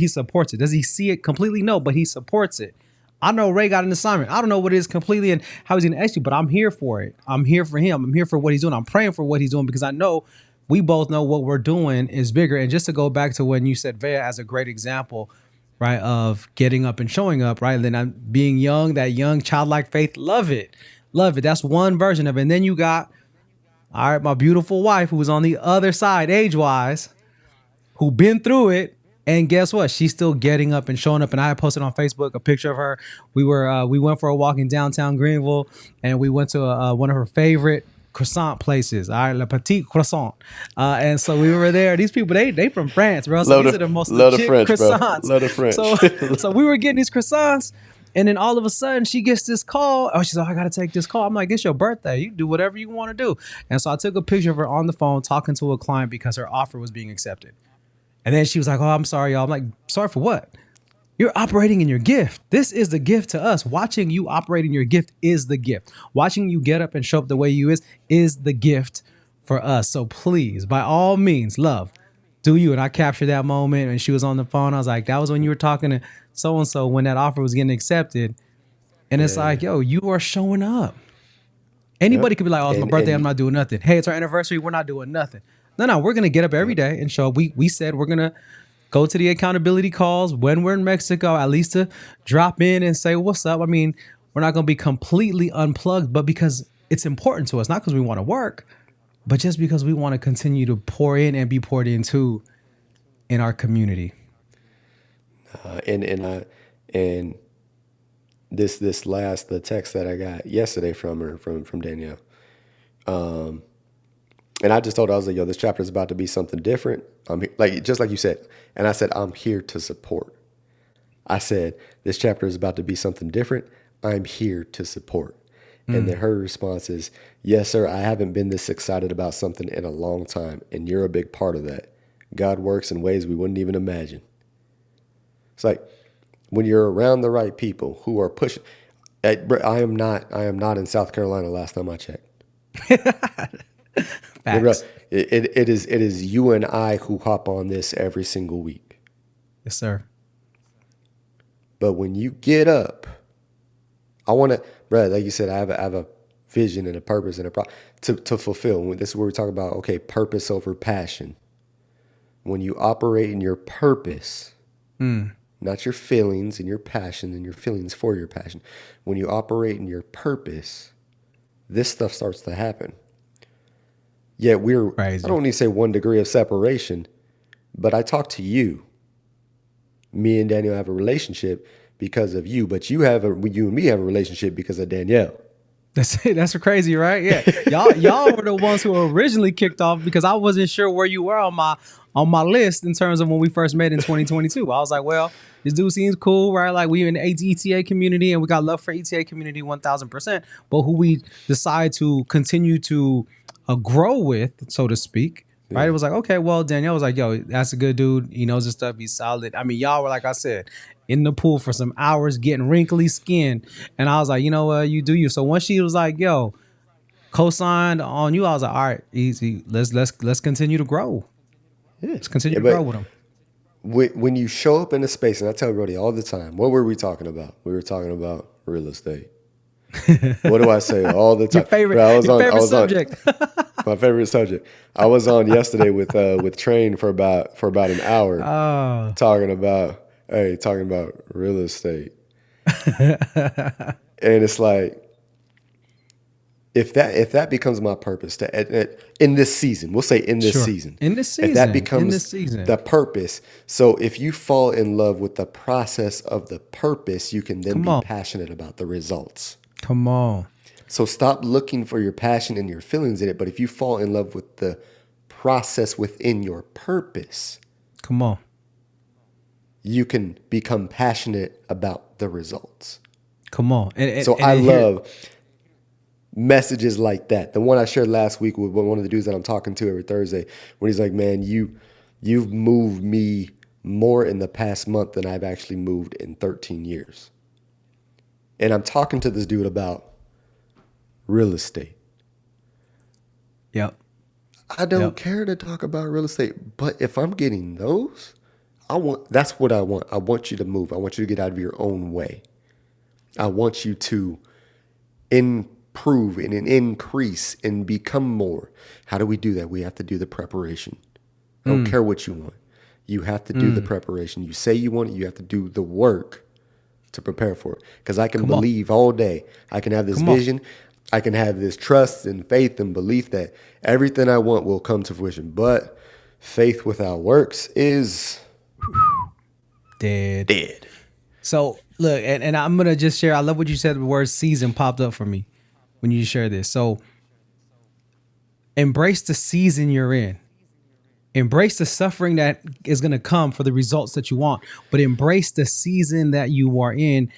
supports it. Does he see it completely? No, but he supports it. I know Ray got an assignment. I don't know what it is completely and how he's gonna execute, but I'm here for it. I'm here for him. I'm here for what he's doing. I'm praying for what he's doing because I know we both know what we're doing is bigger. And just to go back to when you said Vea as a great example, right, of getting up and showing up, right? And then I'm being young, that young childlike faith, love it. Love it. That's one version of it. And then you got all right, my beautiful wife who was on the other side, age-wise, who been through it, and guess what? She's still getting up and showing up. And I had posted on Facebook a picture of her. We went for a walk in downtown Greenville, and we went to one of her favorite croissant places, all right, Le Petit Croissant. And so we were there. These people, they from France, bro. So these are the most Love the legit French, bro. croissants. Love the French. So we were getting these croissants. And then all of a sudden she gets this call. Oh, she's like, I gotta take this call. I'm like, it's your birthday. You do whatever you want to do. And so I took a picture of her on the phone talking to a client because her offer was being accepted. And then she was like, oh, I'm sorry, y'all. I'm like, sorry for what? You're operating in your gift. This is the gift to us. Watching you operate in your gift is the gift. Watching you get up and show up the way you is the gift for us. So please, by all means, love, do you. And I captured that moment and she was on the phone. I was like, that was when you were talking to so-and-so when that offer was getting accepted. And it's Yeah. like, yo, you are showing up. Anybody Yep. could be like, oh, it's my birthday. I'm And not doing nothing. Hey, it's our anniversary. We're not doing nothing. No, we're going to get up every yep. day and show up. We said we're going to go to the accountability calls when we're in Mexico, at least to drop in and say, what's up? I mean, we're not going to be completely unplugged, but because it's important to us, not because we want to work, but just because we want to continue to pour in and be poured into in our community. And this last the text that I got yesterday from her from Danielle. And I just told her, I was like, yo, this chapter is about to be something different. Like just like you said. And I said, I'm here to support. I said, this chapter is about to be something different. I'm here to support. And then her response is, yes, sir, I haven't been this excited about something in a long time. And you're a big part of that. God works in ways we wouldn't even imagine. It's like when you're around the right people who are pushing. I am not in South Carolina last time I checked. Yeah, bro, Facts. it is you and I who hop on this every single week. Yes, sir. But when you get up, I want to, bro, like you said, I have a vision and a purpose and to fulfill. This is where we talk about, okay, purpose over passion. When you operate in your purpose, not your feelings and your passion and your feelings for your passion. When you operate in your purpose, this stuff starts to happen. Yet we're, I Crazy. don't need to say 1 degree of separation, but I talk to you. Me and Daniel have a relationship because of you, but you and me have a relationship because of Danielle. That's it. That's crazy, right? Yeah. Y'all were the ones who originally kicked off because I wasn't sure where you were on my list in terms of when we first met in 2022. I was like, well, this dude seems cool, right? Like we in the ETA community and we got love for ETA community 1000%. But who we decide to continue to grow with, so to speak. Right. It Yeah. was like, okay, well, Danielle was like, yo, that's a good dude. He knows his stuff. He's solid. I mean, y'all were, like I said, in the pool for some hours getting wrinkly skin. And I was like, you know what, you do you. So once she was like, yo, co-signed on you, I was like, all right, easy. Let's continue to grow. Yeah. Let's continue Yeah, to grow but with them. when you show up in a space, and I tell Brody all the time, what were we talking about? We were talking about real estate. What do I say all the Your time? favorite, Bro, your I favorite was on subject. my favorite subject. I was on yesterday with Train for about an hour Oh, talking about real estate. And it's like, if that becomes my purpose in this season, we'll say in this sure. season, In this if that season, in this becomes season, the purpose, so if you fall in love with the process of the purpose, you can then come be on, passionate about the results. come on, So stop looking for your passion and your feelings in it. But if you fall in love with the process within your purpose, come on, you can become passionate about the results. come on. So I love messages like that. The one I shared last week with one of the dudes that I'm talking to every Thursday, when he's like, "Man, you've moved me more in the past month than I've actually moved in 13 years." And I'm talking to this dude about real estate. Yep, I don't yep. care to talk about real estate, but if I'm getting those, that's what I want. I want you to move. I want you to get out of your own way. I want you to improve and increase and become more. How do we do that? We have to do the preparation. I don't care what you want. You have to do the preparation. You say you want it, you have to do the work to prepare for it. Because I can Come on, believe all day. I can have this come on. vision. I can have this trust and faith and belief that everything I want will come to fruition. But faith without works is Dead. dead. So look, and I'm gonna just share. I love what you said. The word season popped up for me when you share this. So embrace the season you're in. Embrace the suffering that is going to come for the results that you want, but embrace the season that you are in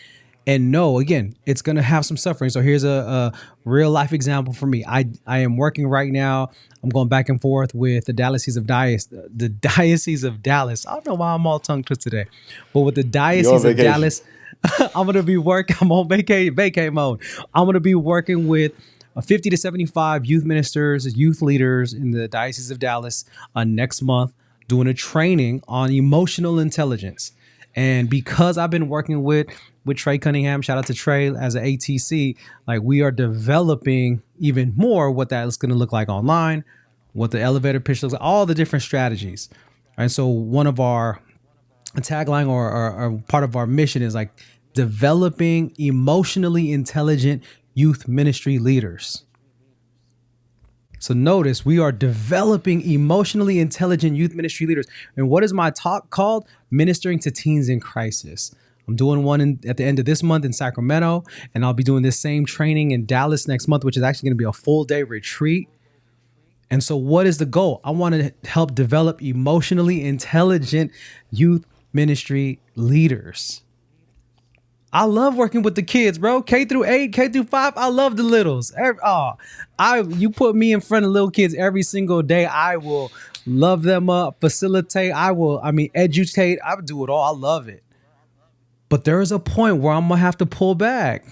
and know, again, it's going to have some suffering. So here's a real life example for me. I am working right now. I'm going back and forth with the Diocese of Dallas. I don't know why I'm all tongue twisted today, but with the You're on Diocese of vacation. Dallas, I'm going to be working. I'm on vacay mode. I'm going to be working with 50 to 75 youth ministers, youth leaders in the Diocese of Dallas next month, doing a training on emotional intelligence. And because I've been working with Trey Cunningham, shout out to Trey as an ATC, like we are developing even more what that is going to look like online, what the elevator pitch looks like, all the different strategies. And so one of our tagline or part of our mission is like developing emotionally intelligent youth ministry leaders. So notice we are developing emotionally intelligent youth ministry leaders. And what is my talk called? Ministering to Teens in Crisis. I'm doing one at the end of this month in Sacramento, and I'll be doing this same training in Dallas next month, which is actually going to be a full day retreat. And so what is the goal? I want to help develop emotionally intelligent youth ministry leaders. I love working with the kids, bro. K through 8, K through 5. I love the littles. You put me in front of little kids every single day. I will love them up, facilitate. Educate. I would do it all. I love it. But there is a point where I'm gonna have to pull back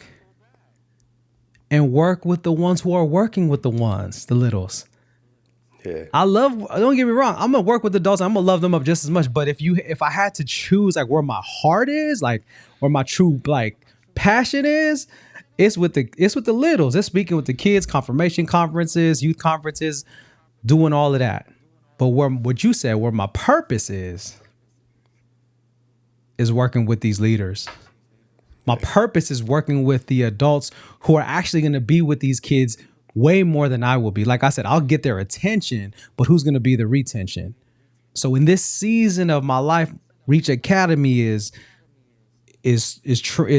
and work with the ones who are working with the littles. Yeah. Don't get me wrong, I'm gonna work with adults, I'm gonna love them up just as much. But if I had to choose like where my heart is, like where my true like passion is, it's with the littles. It's speaking with the kids, confirmation conferences, youth conferences, doing all of that. But what you said, where my purpose is working with these leaders. My purpose is working with the adults who are actually gonna be with these kids way more than I will be. Like I said, I'll get their attention, but who's going to be the retention? So in this season of my life, Reach Academy is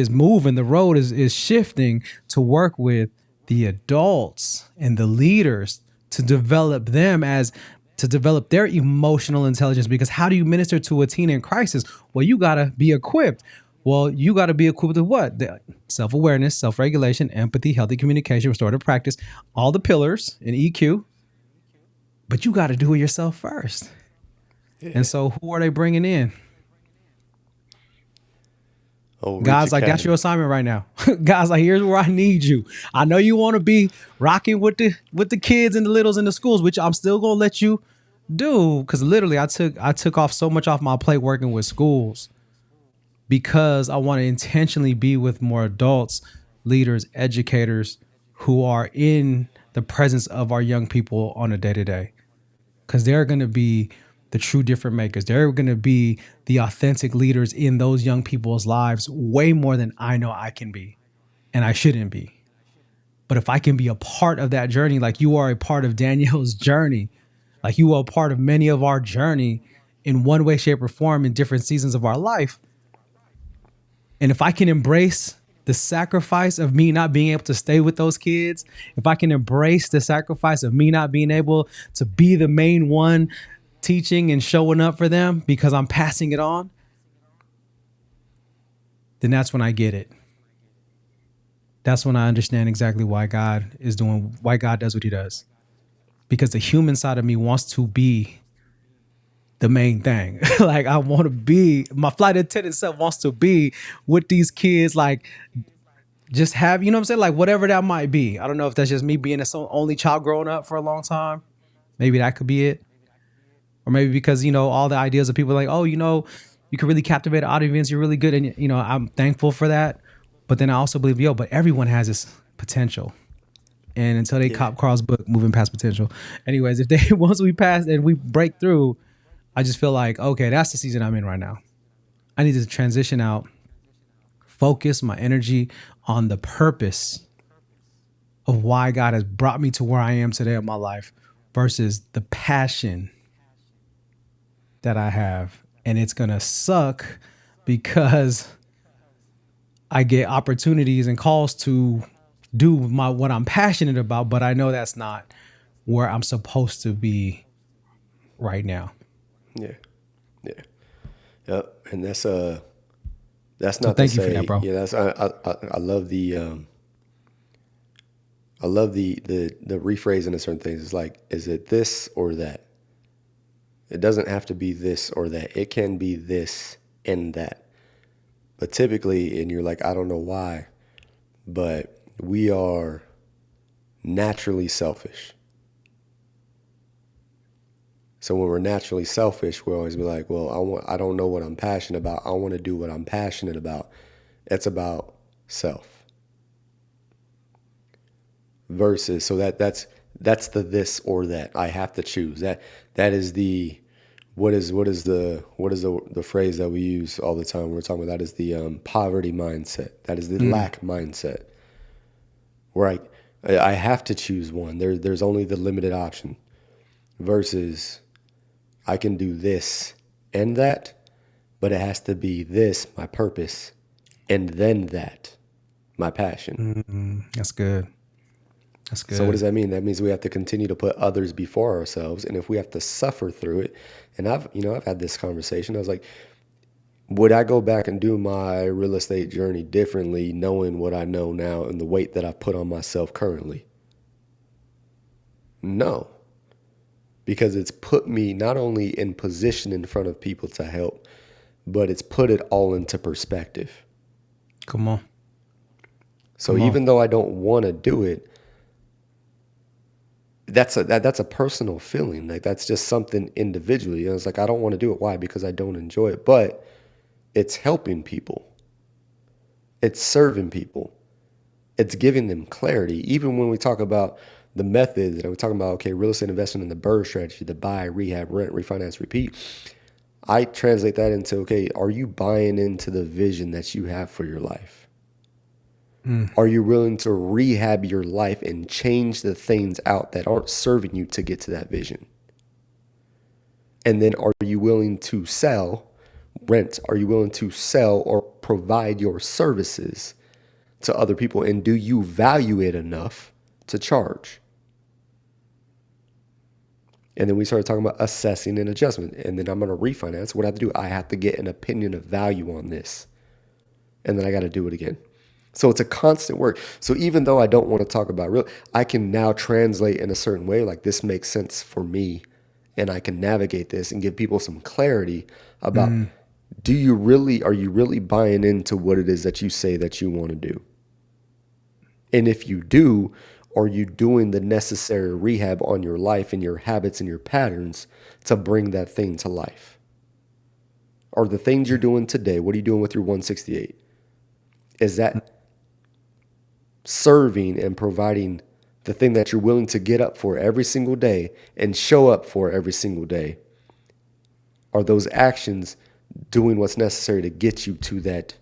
moving. The road is shifting to work with the adults and the leaders to develop them as to develop their emotional intelligence. Because how do you minister to a teen in crisis? Well, you gotta be equipped. Well, you got to be equipped with what? The self-awareness, self-regulation, empathy, healthy communication, restorative practice, all the pillars in EQ. But you got to do it yourself first. And Yeah. so who are they bringing in? Oh, Reach Guys, like that's your Academy. assignment right now. Guys, like here's where I need you. I know you want to be rocking with the kids and the littles in the schools, which I'm still gonna let you do. Cause literally I took off so much off my plate working with schools because I want to intentionally be with more adults, leaders, educators who are in the presence of our young people on a day-to-day. Because they're going to be the true difference makers. They're going to be the authentic leaders in those young people's lives way more than I know I can be and I shouldn't be. But if I can be a part of that journey, like you are a part of Danielle's journey, like you are a part of many of our journey in one way, shape, or form in different seasons of our life. And if I can embrace the sacrifice of me not being able to stay with those kids, if I can embrace the sacrifice of me not being able to be the main one teaching and showing up for them because I'm passing it on, then that's when I get it. That's when I understand exactly why God does what he does. Because the human side of me wants to be the main thing. Like I want to be, my flight attendant self wants to be with these kids, like just have, you know what I'm saying? Like whatever that might be. I don't know if that's just me being a only child growing up for a long time. Maybe that could be it. Or maybe because, all the ideas of people like, oh, you can really captivate audience. You're really good. And, I'm thankful for that. But then I also believe, but everyone has this potential. And until they Yeah. cop Carl's book, Moving Past Potential. Anyways, if they, once we pass and we break through, I just feel like, okay, that's the season I'm in right now. I need to transition out, focus my energy on the purpose of why God has brought me to where I am today in my life versus the passion that I have. And it's going to suck because I get opportunities and calls to do what I'm passionate about, but I know that's not where I'm supposed to be right now. Yeah. Yeah. Yep. And that's So not to thank you for that, say, bro. yeah, I love the rephrasing of certain things. It's like, is it this or that? It doesn't have to be this or that. It can be this and that. But typically, and you're like, I don't know why, but we are naturally selfish. So when we're naturally selfish, we'll always be like, well, I don't know what I'm passionate about. I want to do what I'm passionate about. It's about self. Versus, so that's the this or that. I have to choose. That is the what is the phrase that we use all the time? We're talking about that is the poverty mindset. That is the lack mindset. Where I have to choose one. There's only the limited option. Versus I can do this and that, but it has to be this, my purpose, and then that, my passion. That's good. That's So what good. does that mean? That means we have to continue to put others before ourselves. And if we have to suffer through it, and I've had this conversation. I was like, would I go back and do my real estate journey differently, knowing what I know now and the weight that I put on myself currently? No, because it's put me not only in position in front of people to help, but it's put it all into perspective. Come on. So Come on. even though I don't want to do it, that's a personal feeling. Like that's just something individually. And it's like I don't want to do it. Why? Because I don't enjoy it. But it's helping people. It's serving people. It's giving them clarity. Even when we talk about the methods, and we're talking about real estate investment in the BRRRR strategy, the buy, rehab, rent, refinance, repeat. I translate that into are you buying into the vision that you have for your life? Are you willing to rehab your life and change the things out that aren't serving you to get to that vision? And then are you willing to rent? Are you willing to sell or provide your services to other people? And do you value it enough to charge? And then we started talking about assessing and adjustment. And then I'm going to refinance. What I have to do, I have to get an opinion of value on this. And then I got to do it again. So it's a constant work. So even though I don't want to talk about real, I can now translate in a certain way, like this makes sense for me. And I can navigate this and give people some clarity about, are you really buying into what it is that you say that you want to do? And if you do, are you doing the necessary rehab on your life and your habits and your patterns to bring that thing to life? Are the things you're doing today, what are you doing with your 168? Is that serving and providing the thing that you're willing to get up for every single day and show up for every single day? Are those actions doing what's necessary to get you to that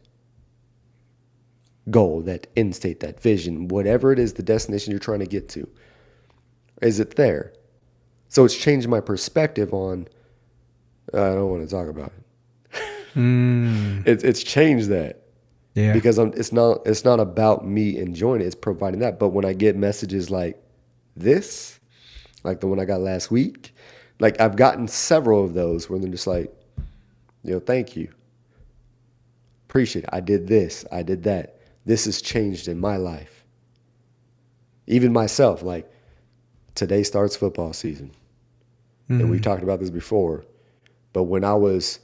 goal, that end state, that vision, whatever it is, the destination you're trying to get to? Is it there? So it's changed my perspective on, I don't want to talk about it. It's changed that. Yeah. Because it's not about me enjoying it, it's providing that. But when I get messages like this, like the one I got last week, like I've gotten several of those where they're just like, thank you. Appreciate it. I did this, I did that. This has changed in my life. Even myself, like today starts football season. And we've talked about this before. But when I was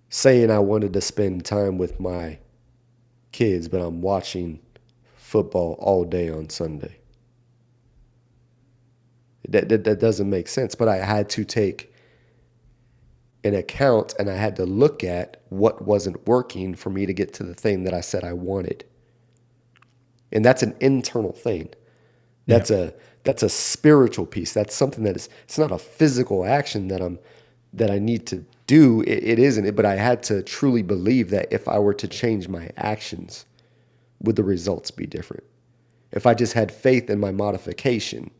saying I wanted to spend time with my kids, but I'm watching football all day on Sunday. That doesn't make sense. But I had to take an account and I had to look at what wasn't working for me to get to the thing that I said I wanted. And that's an internal thing. That's a spiritual piece. That's something it's not a physical action that I need to do. It isn't, but I had to truly believe that if I were to change my actions, would the results be different? If I just had faith in my modification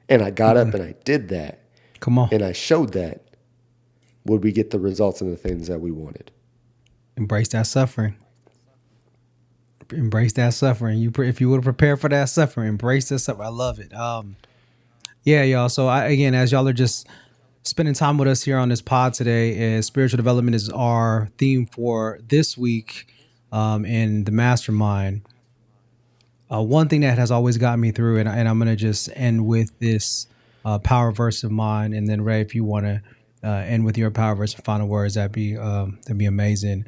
and I got up and I did that, Come on. and I showed that, would we get the results and the things that we wanted? Embrace that suffering. Embrace that suffering. If you would prepare for that suffering, embrace this suffering. I love it. Yeah, y'all. So again, as y'all are just spending time with us here on this pod today, is spiritual development is our theme for this week in the mastermind. One thing that has always got me through, and I'm going to just end with this power verse of mine, and then Ray, if you want to end with your power verse and final words, that'd be amazing.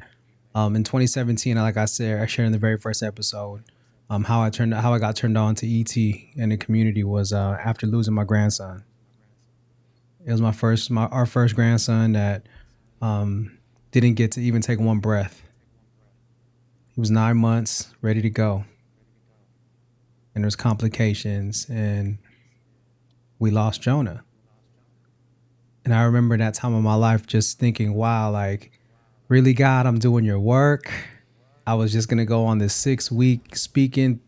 In 2017, like I said, I shared in the very first episode, how I got turned on to ET in the community was after losing my grandson. It was our first grandson that didn't get to even take one breath. He was 9 months, ready to go, and there's complications, and we lost Jonah. And I remember that time of my life just thinking, wow, like, really, God, I'm doing your work. I was just going to go on this 6-week speaking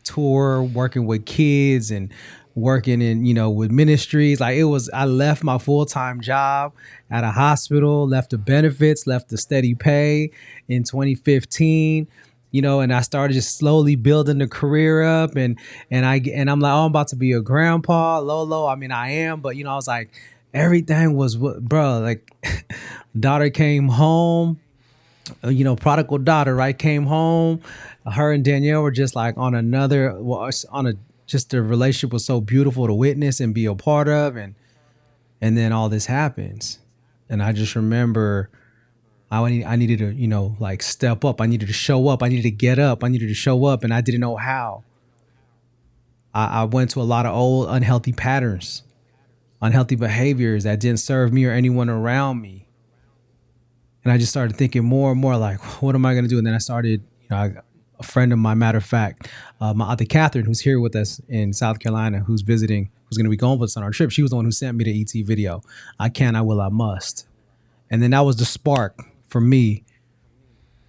tour, working with kids and working in, with ministries. Like I left my full-time job at a hospital, left the benefits, left the steady pay in 2015. And I started just slowly building the career up, and I'm like, oh, I'm about to be a grandpa, Lolo. I mean, I am, but I was like, everything was, bro, like, daughter came home, prodigal daughter, right? Came home. Her and Danielle were just like just the relationship was so beautiful to witness and be a part of. And then all this happens. And I just remember I needed to, like step up. I needed to show up. I needed to get up. I needed to show up. And I didn't know how. I went to a lot of old unhealthy patterns, unhealthy behaviors that didn't serve me or anyone around me. And I just started thinking more and more like, what am I going to do? And then I started, a friend of mine, matter of fact, my Auntie Catherine, who's here with us in South Carolina, who's visiting, who's going to be going with us on our trip. She was the one who sent me the ET video. I can, I will, I must. And then that was the spark for me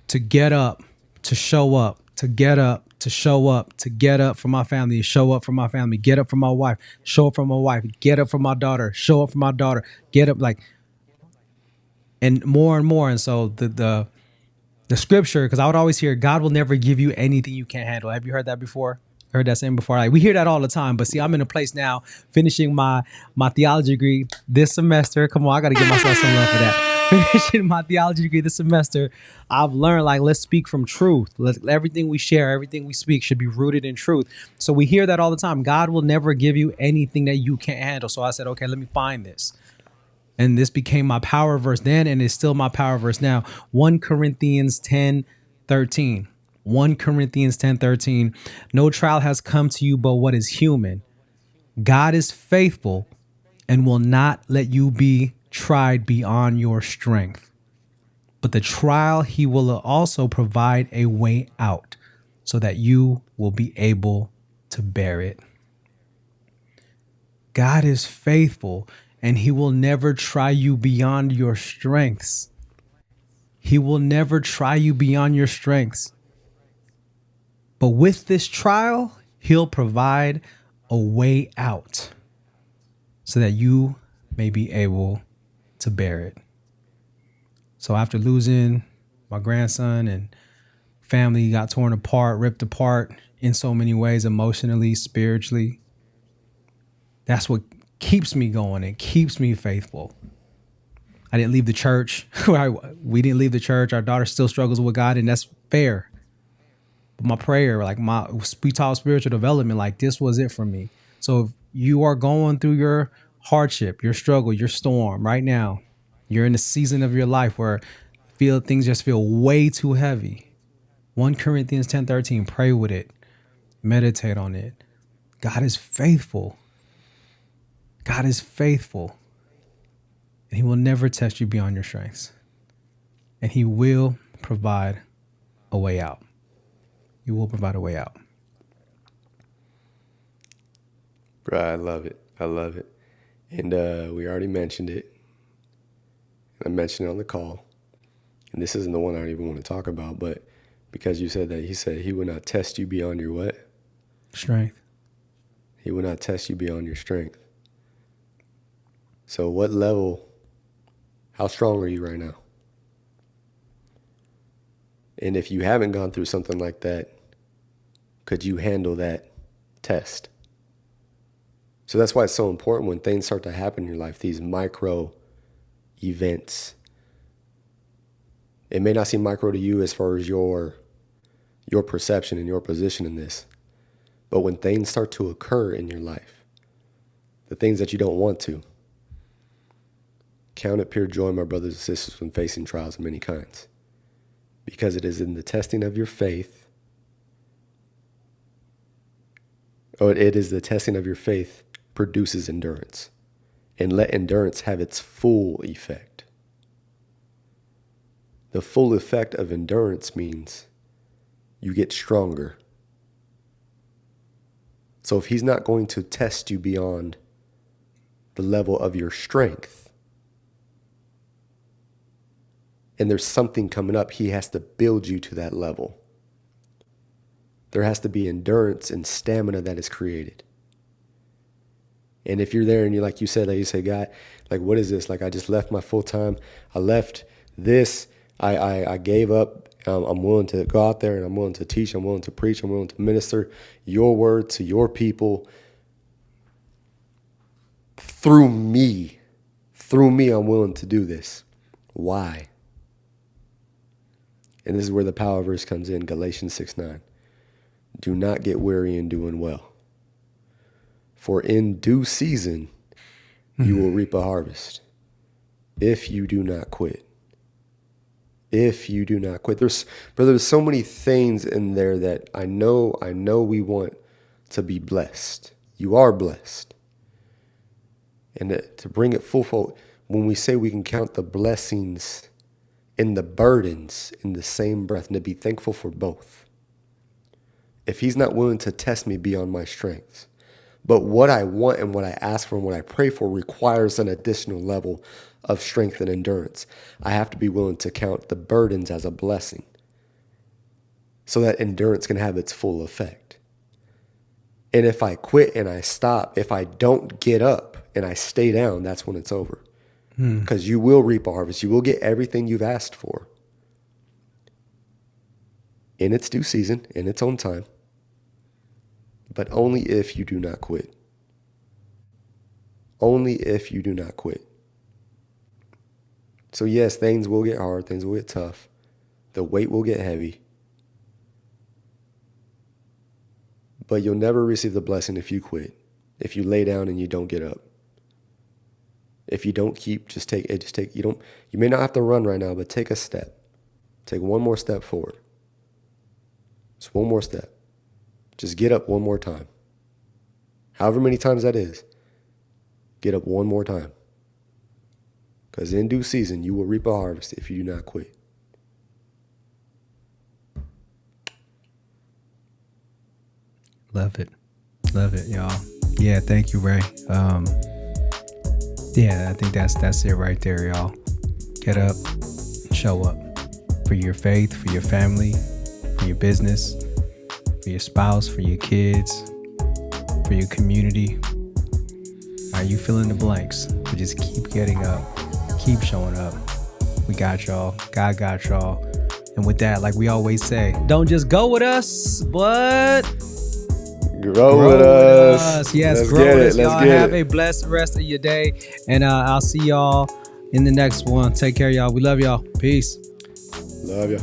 to get up, to show up, to get up, to show up, to get up for my family, to show up for my family, get up for my wife, show up for my wife, get up for my daughter, show up for my daughter, get up, like, and more and more. And so the scripture, because I would always hear, God will never give you anything you can't handle. Have you heard that before? Heard that saying before? Like, we hear that all the time. But see, I'm in a place now, finishing my theology degree this semester. Come on, I got to give myself some love for that. Finishing my theology degree this semester, I've learned, like, let's speak from truth. Everything we share, everything we speak should be rooted in truth. So we hear that all the time. God will never give you anything that you can't handle. So I said, okay, let me find this. And this became my power verse then, and it's still my power verse now. 1 Corinthians 10:13. 1 Corinthians 10:13. No trial has come to you but what is human. God is faithful and will not let you be tried beyond your strength. But the trial, he will also provide a way out so that you will be able to bear it. God is faithful, and he will never try you beyond your strengths. He will never try you beyond your strengths. But with this trial, he'll provide a way out so that you may be able to bear it. So after losing my grandson, and family got torn apart, ripped apart in so many ways, emotionally, spiritually, that's what keeps me going and keeps me faithful. I didn't leave the church. We didn't leave the church. Our daughter still struggles with God, and that's fair. But my prayer, like we taught spiritual development, like this was it for me. So if you are going through your hardship, your struggle, your storm right now, you're in a season of your life where things just feel way too heavy. 1 Corinthians 10:13, pray with it. Meditate on it. God is faithful. God is faithful. And he will never test you beyond your strengths. And he will provide a way out. He will provide a way out. Right, I love it. I love it. And we already mentioned it. I mentioned it on the call. And this isn't the one I don't even want to talk about, but because you said that, he said he would not test you beyond your what? Strength. He would not test you beyond your strength. So what level, how strong are you right now? And if you haven't gone through something like that, could you handle that test? So that's why it's so important when things start to happen in your life, these micro events. It may not seem micro to you as far as your perception and your position in this, but when things start to occur in your life, the things that you don't want to, count it pure joy, my brothers and sisters, when facing trials of many kinds, because it is in the testing of your faith, it is the testing of your faith produces endurance, and let endurance have its full effect. The full effect of endurance means you get stronger. So if he's not going to test you beyond the level of your strength, and there's something coming up, he has to build you to that level. There has to be endurance and stamina that is created. And if you're there and you're like you said, God, like, what is this? Like, I just left my full time. I left this. I gave up. I'm willing to go out there and I'm willing to teach. I'm willing to preach. I'm willing to minister your word to your people. Through me, I'm willing to do this. Why? And this is where the power verse comes in, Galatians 6:9. Do not get weary in doing well, for in due season you will reap a harvest if you do not quit. If you do not quit. There's so many things in there that I know we want to be blessed. You are blessed. And to bring it full, when we say we can count the blessings and the burdens in the same breath, and to be thankful for both. If he's not willing to test me beyond my strengths, but what I want and what I ask for and what I pray for requires an additional level of strength and endurance, I have to be willing to count the burdens as a blessing. so that endurance can have its full effect. And if I quit and I stop, if I don't get up and I stay down, that's when it's over. Because you will reap a harvest. You will get everything you've asked for in its due season, in its own time, but only if you do not quit. Only if you do not quit. So yes, things will get hard, things will get tough. The weight will get heavy. But you'll never receive the blessing if you quit. If you lay down and you don't get up. If you don't keep, you may not have to run right now, but take a step. Take one more step forward. Just one more step. Just get up one more time. However many times that is. Get up one more time. Because in due season, you will reap a harvest if you do not quit. Love it, y'all. Yeah, thank you, Ray. Yeah, I think that's it right there, y'all. Get up, show up for your faith, for your family, for your business, for your spouse, for your kids, for your community. Are you fill in the blanks? But just keep getting up, keep showing up. We got y'all. God got y'all. And with that, like we always say, don't just go with us, but grow with us. Yes, Let's grow get with it. us. Let's Y'all get have it. a blessed rest of your day. And I'll see y'all in the next one. Take care, y'all. We love y'all. Peace. Love ya.